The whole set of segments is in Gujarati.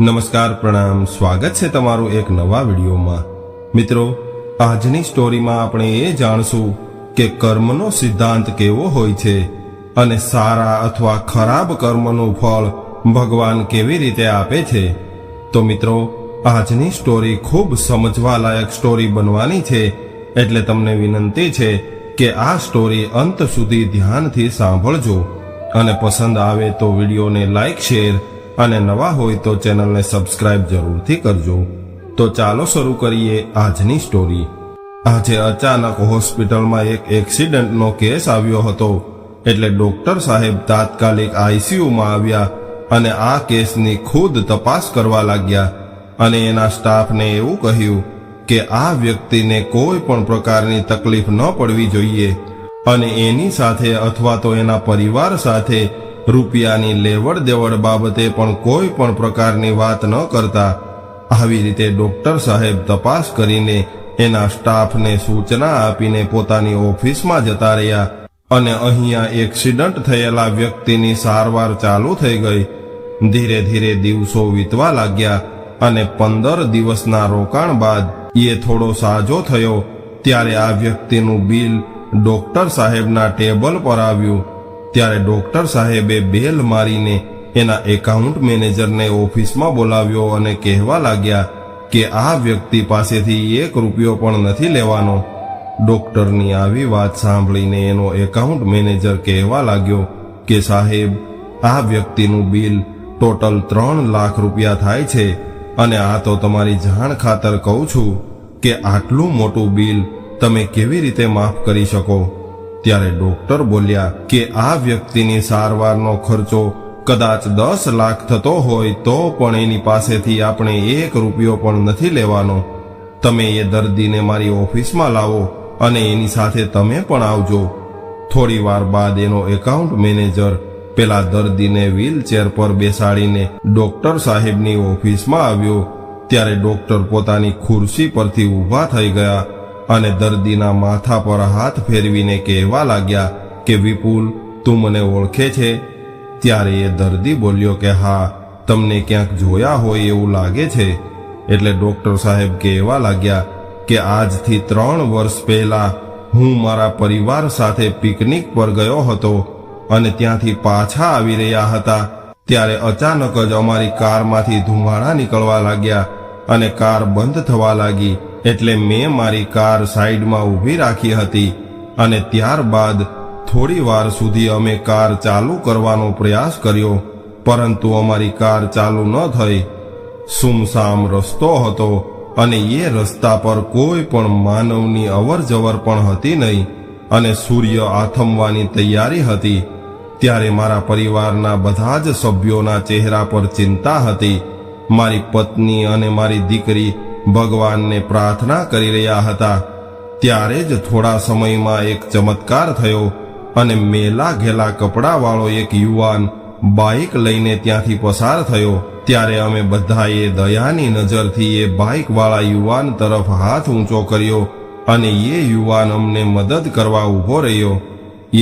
નમસ્કાર, પ્રણામ, સ્વાગત છે તમારું એક નવા વિડીયોમાં। મિત્રો, આજની સ્ટોરીમાં આપણે એ જાણશું કે કર્મનો સિદ્ધાંત કેવો હોય છે અને સારા અથવા ખરાબ કર્મનું ફળ ભગવાન કેવી રીતે આપે છે। તો મિત્રો, આજની સ્ટોરી ખૂબ સમજવા લાયક સ્ટોરી બનવાની છે, એટલે તમને વિનંતી છે કે આ સ્ટોરી અંત સુધી ધ્યાનથી સાંભળજો અને પસંદ આવે તો વિડીયોને લાઈક, શેર અને નવા હોય તો ચેનલને સબસ્ક્રાઇબ જરૂરથી કરજો। તો ચાલો શરૂ કરીએ આજની સ્ટોરી। આજે અચાનક હોસ્પિટલમાં એક એક્સિડન્ટનો કેસ આવ્યો હતો, એટલે ડોક્ટર સાહેબ તાત્કાલિક આઈસીયુમાં આવ્યા અને આ કેસની ખુદ તપાસ કરવા લાગ્યા અને એના સ્ટાફને એવું કહ્યું કે આ વ્યક્તિને કોઈ પણ પ્રકારની તકલીફ ન પડવી જોઈએ અને એની સાથે અથવા તો એના પરિવાર સાથે રૂપિયાની લેવડ દેવડ બાબતે પણ કોઈ પણ પ્રકારની વાત ન કરતા। આવી રીતે ડોક્ટર સાહેબ તપાસ કરીને એના સ્ટાફને સૂચના આપીને પોતાની ઓફિસમાં જતા રહ્યા અને અહીંયા એક્સિડન્ટ થયેલા વ્યક્તિની સારવાર ચાલુ થઈ ગઈ। ધીરે ધીરે દિવસો વીતવા લાગ્યા અને 15 દિવસના રોકાણ બાદ એ થોડો સાજો થયો ત્યારે આ વ્યક્તિનું બિલ ડોક્ટર સાહેબના ટેબલ પર આવ્યું। ત્યારે ડોક્ટર સાહેબે બેલ મારીને એના એકાઉન્ટ મેનેજરને ઓફિસમાં બોલાવ્યો અને કહેવા લાગ્યા કે આ વ્યક્તિ પાસેથી 1 રૂપિયો પણ નથી લેવાનો। ડોક્ટરની આવી વાત સાંભળીને એનો એકાઉન્ટ મેનેજર કહેવા લાગ્યો કે સાહેબ, આ વ્યક્તિનું બિલ ટોટલ 3 લાખ રૂપિયા થાય છે અને આ તો તમારી જાણ ખાતર કહું છું કે આટલું મોટું બિલ તમે કેવી રીતે માફ કરી શકો। ત્યારે ડોક્ટર બોલ્યા કે આ વ્યક્તિની સારવારનો ખર્ચો કદાચ 10 લાખ થતો હોય તો પણ એની પાસેથી આપણે 1 રૂપિયો પણ નથી લેવાનો। તમે એ દર્દીને મારી ઓફિસમાં લાવો અને એની સાથે તમે પણ આવજો। થોડી વાર બાદ એનો એકાઉન્ટ મેનેજર પેલા દર્દીને વ્હીલચેર પર બેસાડીને ડોક્ટર સાહેબની ઓફિસમાં આવ્યો। ત્યારે ડોક્ટર પોતાની ખુરશી પરથી ઊભા થઈ ગયા અને દર્દીના માથા પર હાથ ફેરવીને કહેવા લાગ્યા કે વિપુલ, તું મને ઓળખે છે? ત્યારે એ દર્દી બોલ્યો કે હા, તમને ક્યાંક જોયા હોય એવું લાગે છે। એટલે ડોક્ટર સાહેબ કહેવા લાગ્યા કે આજથી 3 વર્ષ પહેલા હું મારા પરિવાર સાથે પિકનિક પર ગયો હતો અને ત્યાંથી પાછા આવી રહ્યા હતા ત્યારે અચાનક જ અમારી કારમાંથી ધુમાડા નીકળવા લાગ્યા અને કાર બંધ થવા લાગી। એટલે મેં મારી કાર સાઈડમાં ઊભી રાખી હતી અને ત્યારબાદ થોડી વાર સુધી અમે કાર ચાલુ કરવાનો પ્રયાસ કર્યો, પરંતુ અમારી કાર ચાલુ ન થઈ। સુમસામ રસ્તો હતો અને એ રસ્તા પર કોઈ પણ માનવની અવરજવર પણ હતી નહીં અને સૂર્ય આથમવાની તૈયારી હતી। ત્યારે મારા પરિવારના બધા જ સભ્યોના ચહેરા પર ચિંતા હતી। મારી પત્ની અને મારી દીકરી ભગવાનને પ્રાર્થના કરી રહ્યા હતા। ત્યારે જ થોડા સમયમાં એક ચમત્કાર થયો અને મેલા ઘેલા કપડાવાળો એક યુવાન બાઇક લઈને ત્યાંથી પસાર થયો। ત્યારે અમે બધાએ દયાની નજરથી એ બાઇકવાળા યુવાન તરફ હાથ ઊંચો કર્યો અને એ યુવાન અમને મદદ કરવા ઊભો રહ્યો।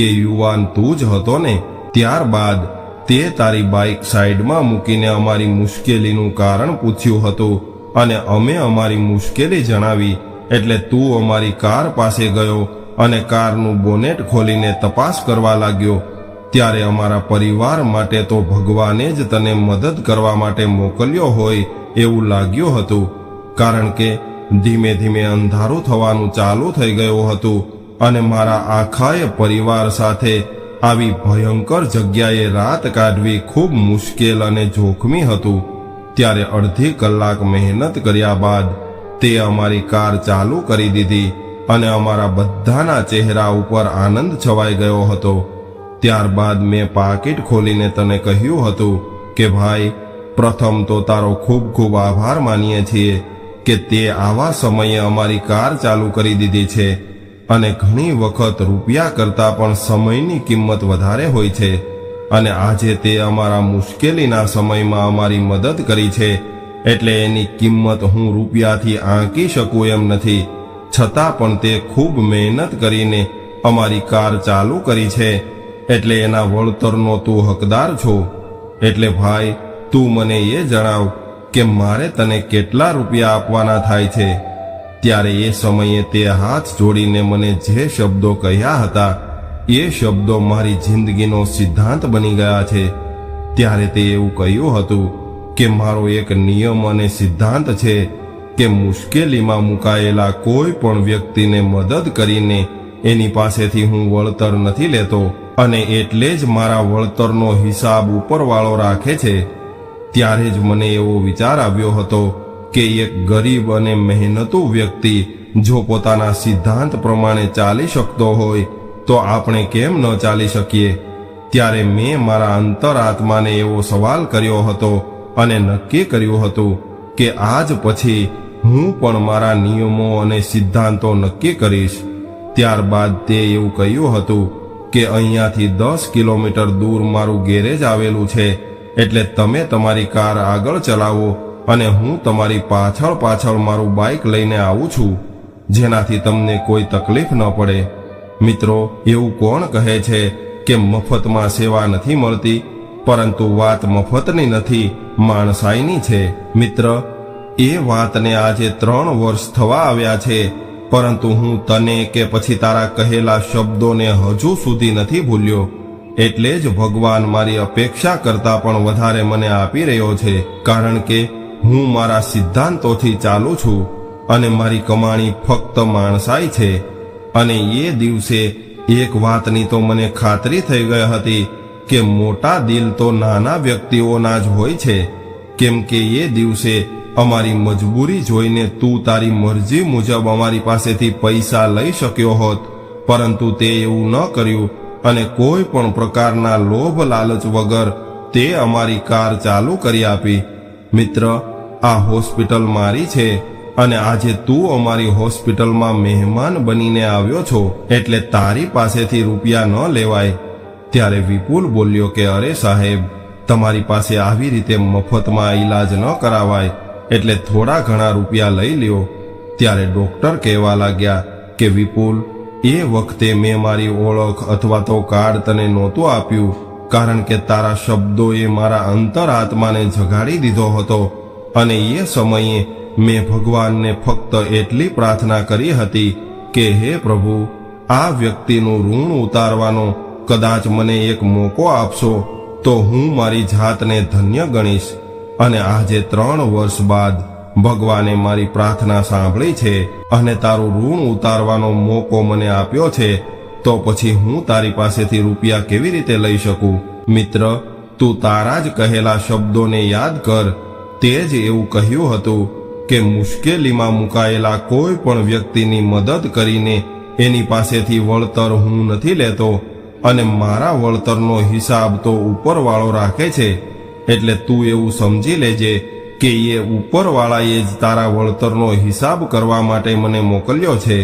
એ યુવાન તું જ હતો ને? ત્યારબાદ તે તારી બાઇક સાઈડમાં મૂકીને અમારી મુશ્કેલીનું કારણ પૂછ્યું હતું અને અમે અમારી મુશ્કેલી જણાવી એટલે તું અમારી કાર પાસે ગયો અને કારનું બોનેટ ખોલીને તપાસ કરવા લાગ્યો। ત્યારે અમારા પરિવાર માટે તો ભગવાને જ તને મદદ કરવા માટે મોકલ્યો હોય એવું લાગ્યું હતું, કારણ કે ધીમે ધીમે અંધારું થવાનું ચાલુ થઈ ગયું હતું અને મારા આખાય પરિવાર સાથે આવી ભયંકર જગ્યાએ રાત કાઢવી ખૂબ મુશ્કેલ અને જોખમી હતું। ત્યારે અડધી કલાક મહેનત કર્યા બાદ તે અમારી કાર ચાલુ કરી દીધી અને અમારા બધાના ચહેરા ઉપર આનંદ છવાઈ ગયો હતો। ત્યારબાદ મેં પાકીટ ખોલીને તને કહ્યું હતું કે ભાઈ, પ્રથમ તો તારો ખૂબ ખૂબ આભાર માનીએ છીએ કે તે આવા સમયે અમારી કાર ચાલુ કરી દીધી છે અને ઘણી વખત રૂપિયા કરતાં પણ સમયની કિંમત વધારે હોય છે અને આજે તે અમારા મુશ્કેલીના સમયમાં અમારી મદદ કરી છે, એટલે એની કિંમત હું રૂપિયાથી આંકી શકું એમ નથી। છતાં પણ તે ખૂબ મહેનત કરીને અમારી કાર ચાલુ કરી છે, એટલે એના વળતરનો તું હકદાર છો। એટલે ભાઈ, તું મને એ જણાવ કે મારે તને કેટલા રૂપિયા આપવાના થાય છે. ત્યારે એ સમયે તે હાથ જોડીને મને જે શબ્દો કહ્યા હતા એ શબ્દો મારી જિંદગીનો સિદ્ધાંત બની ગયા છે. ત્યારે તે એવું કહ્યું હતું કે મારો એક નિયમ અને સિદ્ધાંત છે કે મુશ્કેલીમાં મુકાયેલા કોઈ પણ વ્યક્તિને મદદ કરીને એની પાસેથી હું વળતર નથી લેતો, અને એટલે જ મારા વળતરનો હિસાબ ઉપરવાળો રાખે છે. ત્યારે જ મને એવો વિચાર આવ્યો હતો કે એક ગરીબ અને મહેનતુ વ્યક્તિ જો પોતાના સિદ્ધાંત પ્રમાણે ચાલી શકતો હોય તો આપણે કેમ ન ચાલી શકીએ. ત્યારે મેં મારા અંતરાત્માને એવો સવાલ કર્યો હતો અને નક્કી કર્યું હતું કે આજ પછી હું પણ મારા નિયમો અને સિદ્ધાંતો નક્કી કરીશ. ત્યારબાદ તે એવું કહ્યું હતું કે અહીંયાથી 10 કિલોમીટર દૂર મારું ગેરેજ આવેલું છે, એટલે તમે તમારી કાર આગળ ચલાવો અને હું તમારી પાછળ પાછળ મારું બાઇક લઈને આવું છું, જેનાથી તમને કોઈ તકલીફ ન પડે. મિત્રો, એવું કોણ કહે છે કે મફતમાં સેવા નથી મળતી? પરંતુ વાત મફતની નથી, માણસાઈની છે. મિત્ર, એ વાતને આજે 3 વર્ષ થવા આવ્યા છે, પરંતુ હું તને કે પછી તારા કહેલા શબ્દોને હજુ સુધી નથી ભૂલ્યો. એટલે જ ભગવાન મારી અપેક્ષા કરતાં પણ વધારે મને આપી રહ્યો છે, કારણ કે હું મારા સિદ્ધાંતોથી ચાલું છું અને મારી કમાણી ફક્ત માણસાઈ છે. અને એ દિવસે એક વાતની તો મને ખાતરી થઈ ગઈ હતી કે મોટા દિલ તો નાના વ્યક્તિઓના જ હોય છે, કેમ કે એ દિવસે અમારી મજબૂરી જોઈને તું તારી મરજી મુજબ અમારી પાસેથી પૈસા લઈ શક્યો હોત, પરંતુ તે એવું ન કર્યું અને કોઈ પણ પ્રકારના લોભ લાલચ વગર તે અમારી કાર ચાલુ કરી આપી. મિત્ર, આ હોસ્પિટલ મારી છે અને આજે તું અમારી હોસ્પિટલમાં મહેમાન બનીને આવ્યો છો, એટલે તારી પાસેથી રૂપિયા ન લેવાય. ત્યારે વિપુલ બોલ્યો કે અરે સાહેબ, તમારી પાસે આવી રીતે મફતમાં ઈલાજ ન કરાવાય, એટલે થોડા ઘણા રૂપિયા લઈ લ્યો. ત્યારે ડોક્ટર કહેવા લાગ્યા કે વિપુલ, એ વખતે મેં મારી ઓળખ અથવા તો કાર્ડ તને નહોતું આપ્યું, કારણ કે તારા શબ્દોએ મારા અંતરાત્માને જગાડી દીધો હતો. અને એ સમયે મેં ભગવાનને ફક્ત એટલી પ્રાર્થના કરી હતી કે હે પ્રભુ, આ વ્યક્તિનું ઋણ ઉતારવાનો કદાચ મને એક મોકો આપશો તો હું મારી જાતને ધન્ય ગણીશ. અને આજે 3 વર્ષ બાદ ભગવાને મારી પ્રાર્થના સાંભળી છે અને તારું ઋણ ઉતારવાનો મોકો મને આપ્યો છે, તો પછી હું તારી પાસેથી રૂપિયા કેવી રીતે લઈ શકું? મિત્ર, તું તારા જ કહેલા શબ્દોને યાદ કર. તે જ એવું કહ્યું હતું કે મુશ્કેલીમાં મુકાયેલા કોઈ પણ વ્યક્તિની મદદ કરીને એની પાસેથી વળતર હું નથી લેતો, અને મારા વળતરનો હિસાબ તો ઉપરવાળો રાખે છે. એટલે તું એવું સમજી લેજે કે એ ઉપરવાળાએ જ તારા વળતરનો હિસાબ કરવા માટે મને મોકલ્યો છે.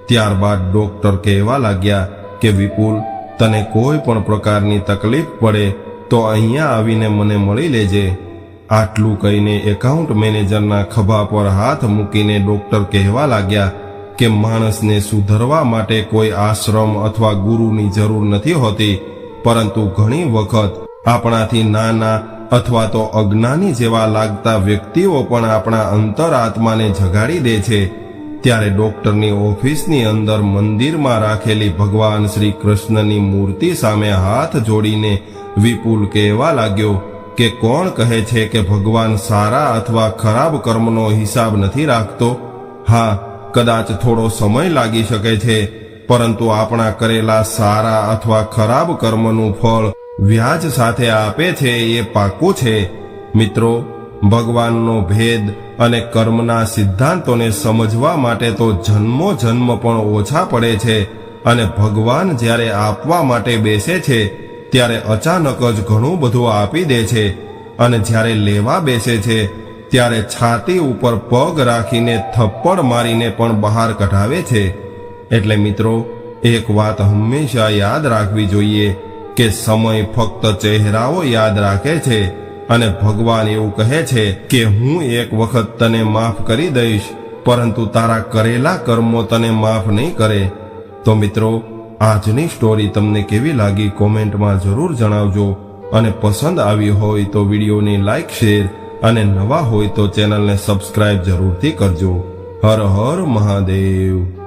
ત્યારબાદ ડોક્ટર કહેવા લાગ્યા કે વિપુલ, તને કોઈ પણ પ્રકારની તકલીફ પડે તો અહીંયા આવીને મને મળી લેજે. આટલું કહીને એકાઉન્ટ મેનેજરના ખભા પર હાથ મૂકીને ડોક્ટર કહેવા લાગ્યા કે માણસને સુધરવા માટે કોઈ આશ્રમ અથવા ગુરુની જરૂર નથી હોતી, પરંતુ ઘણી વખત આપણાથી નાના અથવા તો અજ્ઞાની જેવા લાગતા વ્યક્તિઓ પણ આપણા અંતરાત્માને જગાડી દે છે. ત્યારે ડોક્ટરની ઓફિસની અંદર મંદિરમાં રાખેલી ભગવાન શ્રી કૃષ્ણની મૂર્તિ સામે હાથ જોડીને વિપુલ કહેવા લાગ્યો કે કોણ કહે છે કે ભગવાન સારા અથવા ખરાબ કર્મનો હિસાબ નથી રાખતો? હા, કદાચ થોડો સમય લાગી શકે છે, પરંતુ આપણા કરેલા સારા અથવા ખરાબ કર્મનું ફળ વ્યાજ સાથે આપે છે એ પાક્કું છે. મિત્રો, ભગવાનનો ભેદ અને કર્મના સિદ્ધાંતોને સમજવા માટે તો જન્મો જન્મ પણ ઓછા પડે છે, અને ભગવાન જ્યારે આપવા માટે બેસે છે ત્યારે અચાનક જ ઘણું બધું આપી દે છે, અને જ્યારે લેવા બેસે છે ત્યારે છાતી ઉપર પગ રાખીને થપ્પડ મારીને પણ બહાર કઢાવે છે. એટલે મિત્રો, એક વાત હંમેશા યાદ રાખવી જોઈએ કે સમય ફક્ત ચહેરાઓ યાદ રાખે છે, અને ભગવાન એવું કહે છે કે હું એક વખત તને માફ કરી દઈશ, પરંતુ તારા કરેલા કર્મો તને માફ નહીં કરે. તો મિત્રો, આજની સ્ટોરી તમને કેવી લાગી કોમેન્ટમાં જરૂર જણાવજો, અને પસંદ આવી હોય તો વિડીયોને લાઈક, શેર અને નવા હોય તો ચેનલને સબસ્ક્રાઇબ જરૂરથી કરજો. હર હર મહાદેવ.